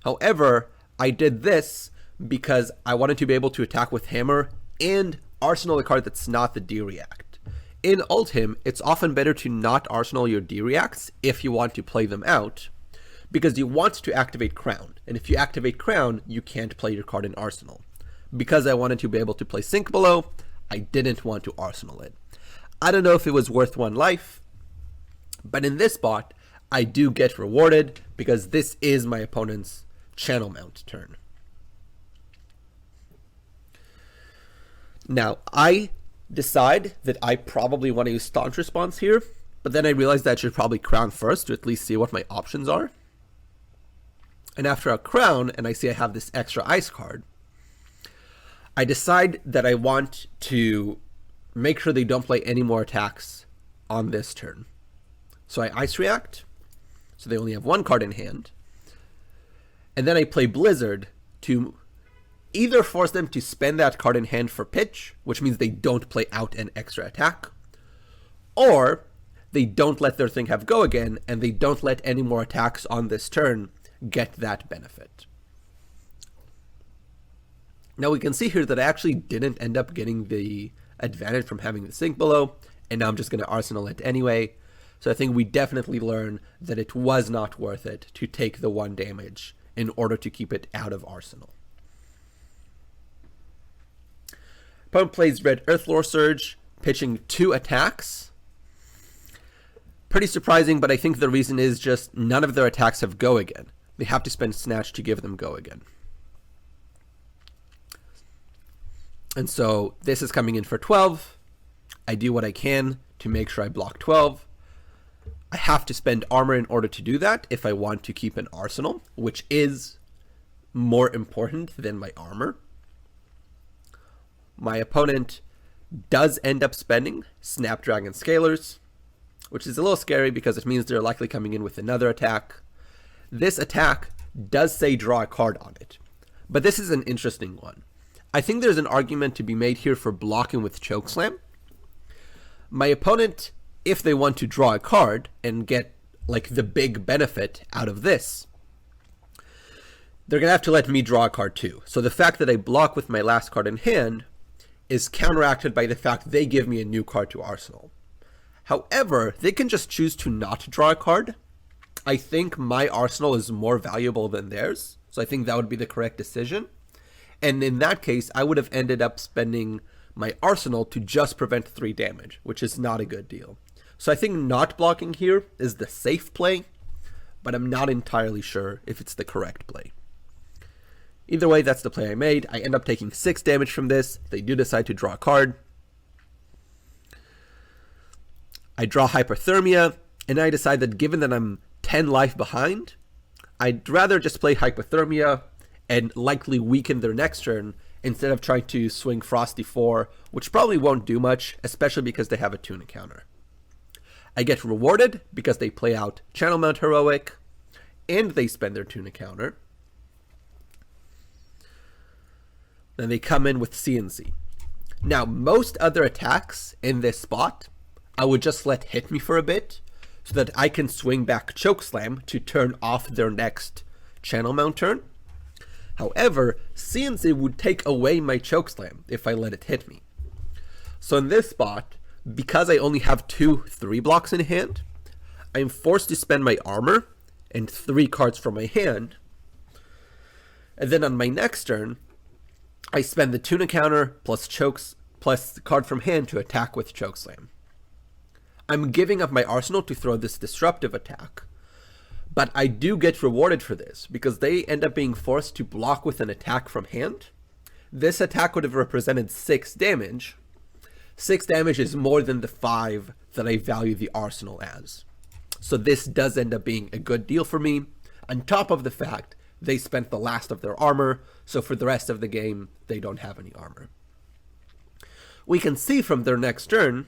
However, I did this because I wanted to be able to attack with hammer and arsenal a card that's not the D-React. In Oldhim, it's often better to not arsenal your D-Reacts if you want to play them out, because you want to activate Crown, and if you activate Crown, you can't play your card in Arsenal. Because I wanted to be able to play Sink Below, I didn't want to arsenal it. I don't know if it was worth 1 life, but in this spot, I do get rewarded because this is my opponent's channel mount turn. Now, I decide that I probably want to use Staunch Response here, but then I realized that I should probably Crown first to at least see what my options are. And after a Crown, and I see I have this extra ice card, I decide that I want to make sure they don't play any more attacks on this turn. So I Ice React, so they only have 1 card in hand. And then I play Blizzard to either force them to spend that card in hand for pitch, which means they don't play out an extra attack, or they don't let their thing have go again, and they don't let any more attacks on this turn get that benefit. Now we can see here that I actually didn't end up getting the advantage from having the Sink Below, and now I'm just going to Arsenal it anyway. So I think we definitely learn that it was not worth it to take the 1 damage in order to keep it out of Arsenal. Opponent plays Red Earthlore Surge, pitching 2 attacks. Pretty surprising, but I think the reason is just none of their attacks have go again. They have to spend Snatch to give them go again. And so this is coming in for 12. I do what I can to make sure I block 12. I have to spend armor in order to do that if I want to keep an arsenal, which is more important than my armor. My opponent does end up spending Snapdragon Scalers, which is a little scary because it means they're likely coming in with another attack. This attack does say draw a card on it, but this is an interesting one. I think there's an argument to be made here for blocking with Chokeslam. My opponent, if they want to draw a card and get like the big benefit out of this, they're going to have to let me draw a card too. So the fact that I block with my last card in hand is counteracted by the fact they give me a new card to Arsenal. However, they can just choose to not draw a card. I think my Arsenal is more valuable than theirs, so I think that would be the correct decision. And in that case, I would have ended up spending my Arsenal to just prevent 3 damage, which is not a good deal. So I think not blocking here is the safe play, but I'm not entirely sure if it's the correct play. Either way, that's the play I made. I end up taking 6 damage from this. They do decide to draw a card. I draw Hypothermia, and I decide that given that I'm 10 life behind, I'd rather just play Hypothermia and likely weaken their next turn instead of trying to swing Frosty 4, which probably won't do much, especially because they have a tuna counter. I get rewarded because they play out Channel Mount Heroic, and they spend their tuna counter. Then they come in with CNC. Now, most other attacks in this spot, I would just let hit me for a bit, so that I can swing back Chokeslam to turn off their next Channel Mount turn. However, CNC would take away my Chokeslam if I let it hit me. So in this spot, because I only have 2 3 blocks in hand, I am forced to spend my armor and 3 cards from my hand. And then on my next turn, I spend the tuna counter plus chokes plus the card from hand to attack with Chokeslam. I'm giving up my arsenal to throw this disruptive attack, but I do get rewarded for this because they end up being forced to block with an attack from hand. This attack would have represented 6 damage. 6 damage is more than the 5 that I value the arsenal as. So this does end up being a good deal for me, on top of the fact they spent the last of their armor, so for the rest of the game, they don't have any armor. We can see from their next turn,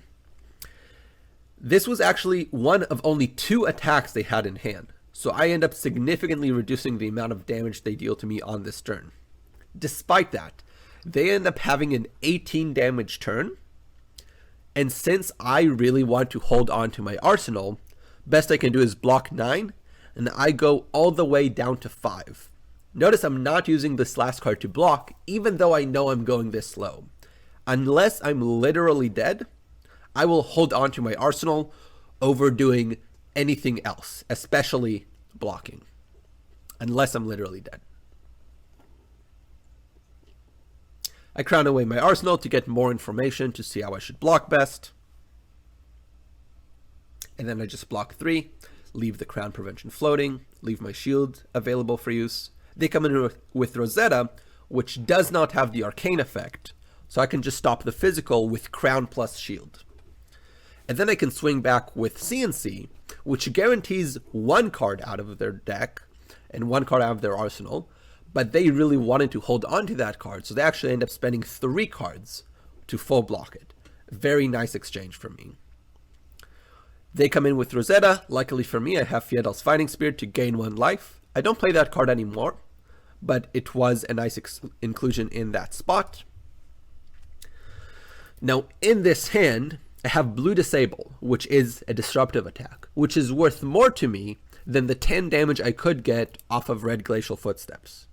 this was actually one of only 2 attacks they had in hand, so I end up significantly reducing the amount of damage they deal to me on this turn. Despite that, they end up having an 18 damage turn, and since I really want to hold on to my arsenal, best I can do is block 9, and I go all the way down to 5. Notice I'm not using this last card to block, even though I know I'm going this slow. Unless I'm literally dead, I will hold on to my arsenal over doing anything else, especially blocking, unless I'm literally dead. I crown away my arsenal to get more information to see how I should block best. And then I just block 3, leave the crown prevention floating, leave my shield available for use. They come in with Rosetta, which does not have the arcane effect, so I can just stop the physical with crown plus shield. And then I can swing back with CNC, which guarantees 1 card out of their deck and 1 card out of their arsenal, but they really wanted to hold on to that card, so they actually end up spending 3 cards to full block it. Very nice exchange for me. They come in with Rosetta. Luckily for me, I have Fiedel's Fighting Spirit to gain 1 life. I don't play that card anymore, but it was a nice inclusion in that spot. Now, in this hand, I have Blue Disable, which is a disruptive attack, which is worth more to me than the 10 damage I could get off of Red Glacial Footsteps.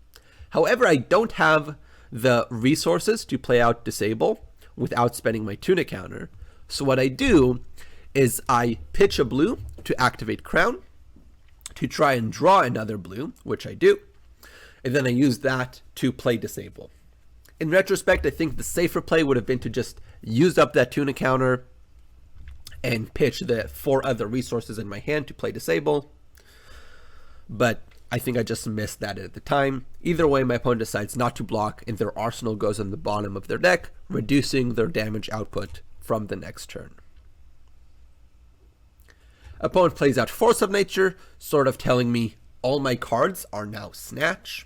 However, I don't have the resources to play out Disable without spending my tunic counter, so what I do is I pitch a blue to activate Crown, to try and draw another blue, which I do, and then I use that to play Disable. In retrospect, I think the safer play would have been to just use up that tunic counter and pitch the 4 other resources in my hand to play Disable, but I think I just missed that at the time. Either way, my opponent decides not to block, and their arsenal goes on the bottom of their deck, reducing their damage output from the next turn. Opponent plays out Force of Nature, sort of telling me all my cards are now Snatch,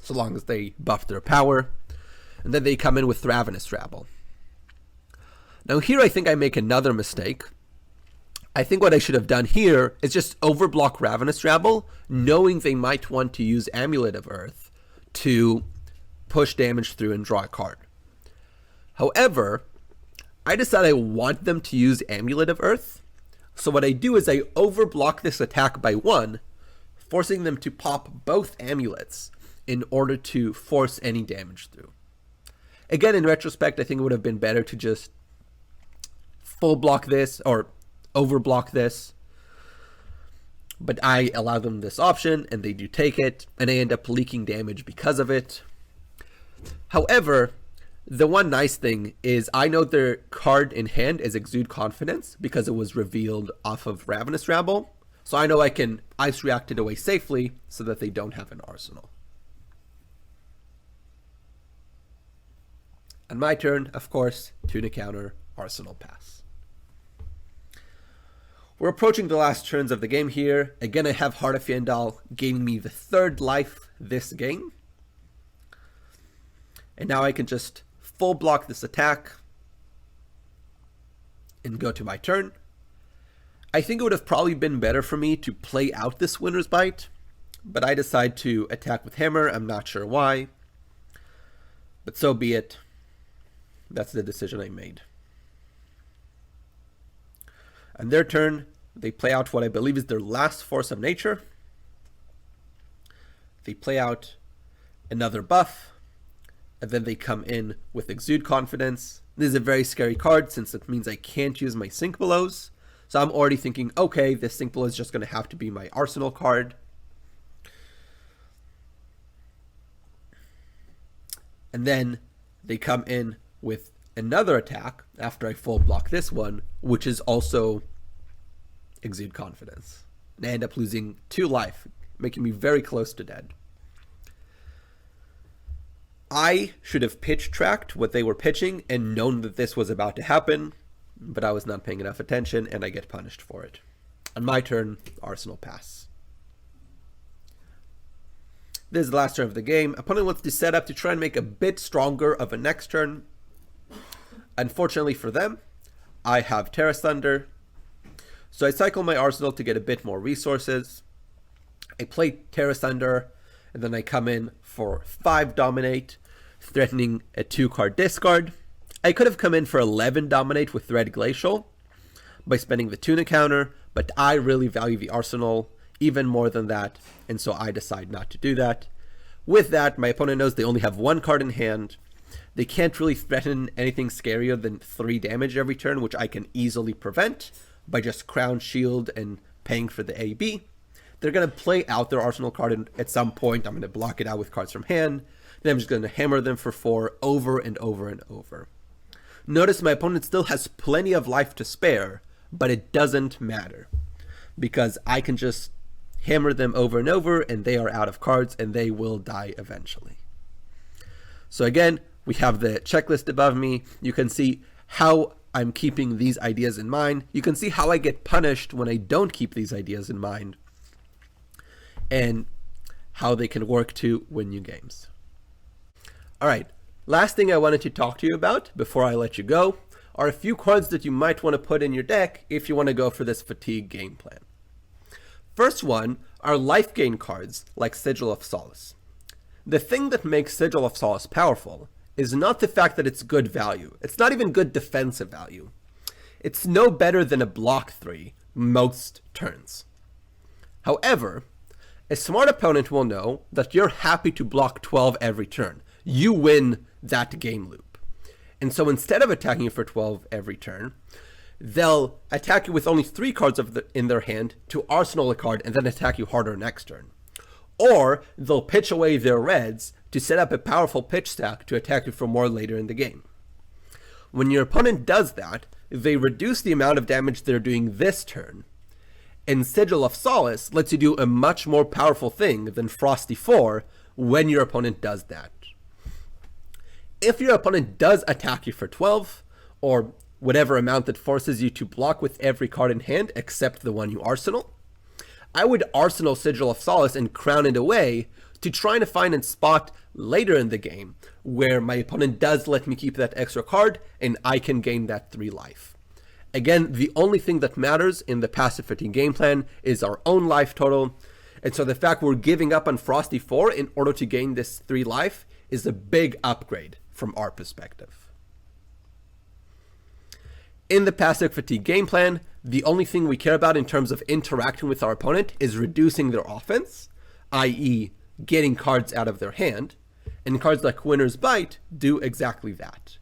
so long as they buff their power. And then they come in with Ravenous Rabble. Now here I think I make another mistake. I think what I should have done here is just overblock Ravenous Rabble, knowing they might want to use Amulet of Earth to push damage through and draw a card. However, I decide I want them to use Amulet of Earth, so what I do is I overblock this attack by 1, forcing them to pop both amulets in order to force any damage through. Again, in retrospect, I think it would have been better to just full block this or overblock this, but I allow them this option and they do take it, and I end up leaking damage because of it. However, the one nice thing is I know their card in hand is Exude Confidence because it was revealed off of Ravenous Rabble, so I know I can Ice React it away safely so that they don't have an arsenal. On my turn, of course, Tunic counter, Arsenal pass. We're approaching the last turns of the game here. Again, I have Heart of Fiendal gaining me the 3rd life this game. And now I can just full block this attack and go to my turn. I think it would have probably been better for me to play out this Winter's Bite, but I decide to attack with Hammer. I'm not sure why, but so be it. That's the decision I made. On their turn, they play out what I believe is their last Force of Nature. They play out another buff, and then they come in with Exude Confidence. This is a very scary card since it means I can't use my Sink Belows. So I'm already thinking, okay, this Sink Below is just going to have to be my Arsenal card. And then they come in with another attack after I full block this one, which is also Exude Confidence. And I end up losing 2 life, making me very close to dead. I should have pitch tracked what they were pitching and known that this was about to happen, but I was not paying enough attention and I get punished for it. On my turn, Arsenal pass. This is the last turn of the game. Opponent wants to set up to try and make a bit stronger of a next turn. Unfortunately for them, I have Terra Thunder. So I cycle my arsenal to get a bit more resources. I play Terra Thunder, and then I come in for 5 Dominate, threatening a 2-card discard. I could have come in for 11 Dominate with Red Glacial by spending the Tuna counter, but I really value the arsenal even more than that, and so I decide not to do that. With that, my opponent knows they only have 1 card in hand. They can't really threaten anything scarier than 3 damage every turn, which I can easily prevent by just Crown Shield and paying for the AB. They're going to play out their arsenal card at some point. I'm going to block it out with cards from hand. Then I'm just going to hammer them for 4 over and over and over. Notice my opponent still has plenty of life to spare, but it doesn't matter because I can just hammer them over and over and they are out of cards and they will die eventually. So again, we have the checklist above me. You can see how I'm keeping these ideas in mind. You can see how I get punished when I don't keep these ideas in mind and how they can work to win you games. All right, last thing I wanted to talk to you about before I let you go are a few cards that you might want to put in your deck if you want to go for this fatigue game plan. First one are life gain cards like Sigil of Solace. The thing that makes Sigil of Solace powerful is not the fact that it's good value. It's not even good defensive value. It's no better than a block 3 most turns. However, a smart opponent will know that you're happy to block 12 every turn. You win that game loop. And so instead of attacking you for 12 every turn, they'll attack you with only 3 cards in their hand to arsenal a card and then attack you harder next turn. Or they'll pitch away their reds to set up a powerful pitch stack to attack you for more later in the game. When your opponent does that, they reduce the amount of damage they're doing this turn, and Sigil of Solace lets you do a much more powerful thing than Frosty 4 when your opponent does that. If your opponent does attack you for 12, or whatever amount that forces you to block with every card in hand except the one you arsenal, I would arsenal Sigil of Solace and crown it away to try to find a spot later in the game where my opponent does let me keep that extra card and I can gain that 3 life. Again, the only thing that matters in the passive fatigue game plan is our own life total, and so the fact we're giving up on Frosty 4 in order to gain this 3 life is a big upgrade from our perspective. In the passive fatigue game plan, the only thing we care about in terms of interacting with our opponent is reducing their offense, i.e. getting cards out of their hand, and cards like Winner's Bite do exactly that.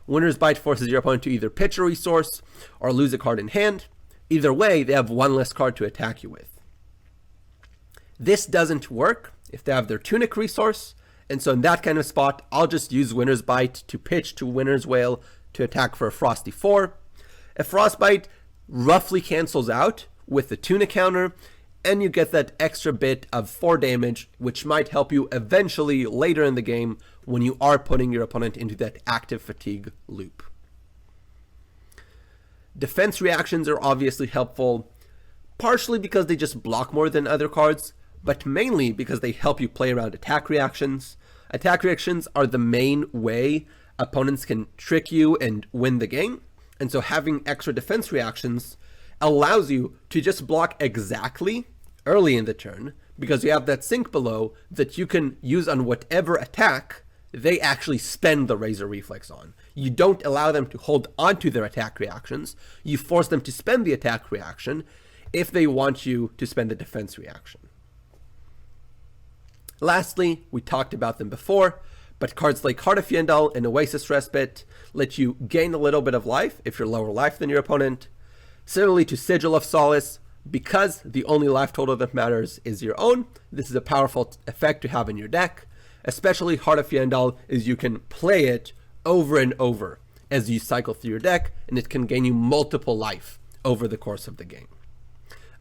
Winner's Bite forces your opponent to either pitch a resource or lose a card in hand. Either way, they have 1 less card to attack you with. This doesn't work if they have their Tunic resource, and so in that kind of spot, I'll just use Winner's Bite to pitch to Winner's Wail to attack for a Frosty 4. A Frostbite roughly cancels out with the Tuna counter, and you get that extra bit of 4 damage, which might help you eventually later in the game when you are putting your opponent into that active fatigue loop. Defense reactions are obviously helpful, partially because they just block more than other cards, but mainly because they help you play around attack reactions. Attack reactions are the main way opponents can trick you and win the game, and so having extra defense reactions allows you to just block exactly early in the turn, because you have that sink below that you can use on whatever attack they actually spend the Razor Reflex on. You don't allow them to hold onto their attack reactions, you force them to spend the attack reaction if they want you to spend the defense reaction. Lastly, we talked about them before, but cards like Heart of Fyendal and Oasis Respite let you gain a little bit of life if you're lower life than your opponent. Similarly to Sigil of Solace, because the only life total that matters is your own, this is a powerful effect to have in your deck. Especially Heart of Fyendal is you can play it over and over as you cycle through your deck, and it can gain you multiple life over the course of the game.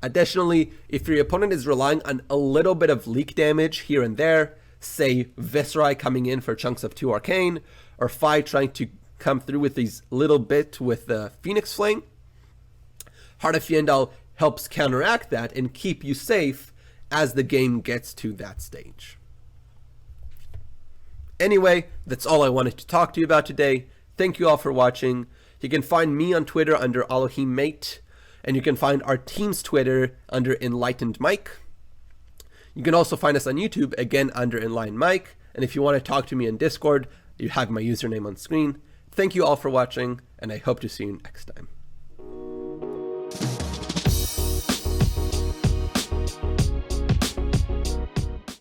Additionally, if your opponent is relying on a little bit of leak damage here and there, say Viscerai coming in for chunks of 2 Arcane, or Fi trying to come through with these little bit with the Phoenix Flame, Heart of Fyendal helps counteract that and keep you safe as the game gets to that stage. Anyway, that's all I wanted to talk to you about today. Thank you all for watching. You can find me on Twitter under Oldhim Mate, and you can find our team's Twitter under Enlightened Mike. You can also find us on YouTube, again under Enlightened Mike, and if you want to talk to me in Discord, you have my username on screen. Thank you all for watching, and I hope to see you next time.